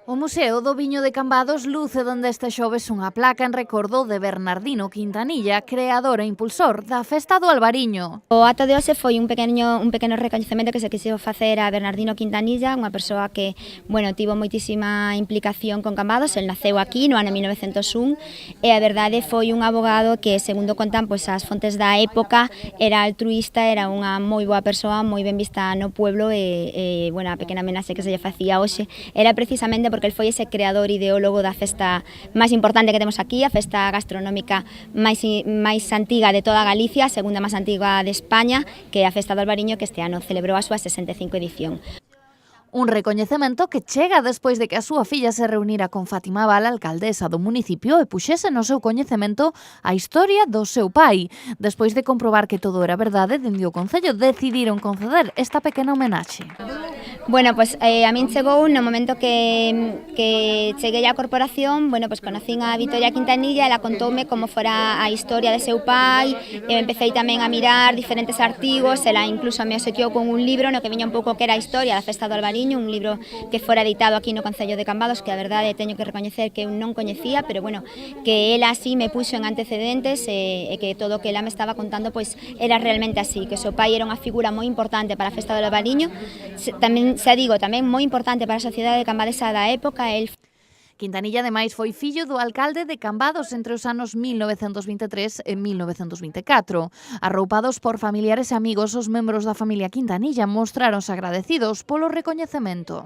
O Museo do Viño de Cambados luce donde este xoves unha placa en recordo de Bernardino Quintanilla, creador e impulsor da Festa do Albariño. O acto de hoxe foi un pequeno recoñecemento que se quixo facer a Bernardino Quintanilla, unha persoa que, tivo moitísima implicación con Cambados. El naceu aquí no ano 1901 e a verdade foi un abogado que, segundo contan as fontes da época, era altruísta, era unha moi boa persoa, moi ben vista no pueblo e a pequena homenaxe que se lle facía hoxe era precisamente porque el foi ese creador ideólogo da festa máis importante que temos aquí, a festa gastronómica máis antiga de toda Galicia, a segunda máis antiga de España, que é a Festa do Albariño, que este ano celebrou a súa 65 edición. Un recoñecemento que chega despois de que a súa filla se reunira con Fátima Abal, alcaldesa do municipio, e puxese no seu coñecemento a historia do seu pai. Despois de comprobar que todo era verdade, dende o Concello decidiron conceder esta pequena homenaxe. A min chegou no momento que cheguei á corporación, conocín a Vitoria Quintanilla, ela contoume como fora a historia de seu pai, e empecé tamén a mirar diferentes artigos, ela incluso me obsequiou con un libro no que viña un pouco que era a historia da Festa do Albariño, un libro que fora editado aquí no Concello de Cambados, que a verdade teño que recoñecer que eu non coñecía, pero que ela así me puxo en antecedentes e que todo o que ela me estaba contando era realmente así, que o seu pai era unha figura moi importante para a Festa do Albariño, tamén moi importante para a sociedade cambadesa da época. Quintanilla, ademais, foi fillo do alcalde de Cambados entre os anos 1923 e 1924. Arroupados por familiares e amigos, os membros da familia Quintanilla mostráronse agradecidos polo recoñecemento.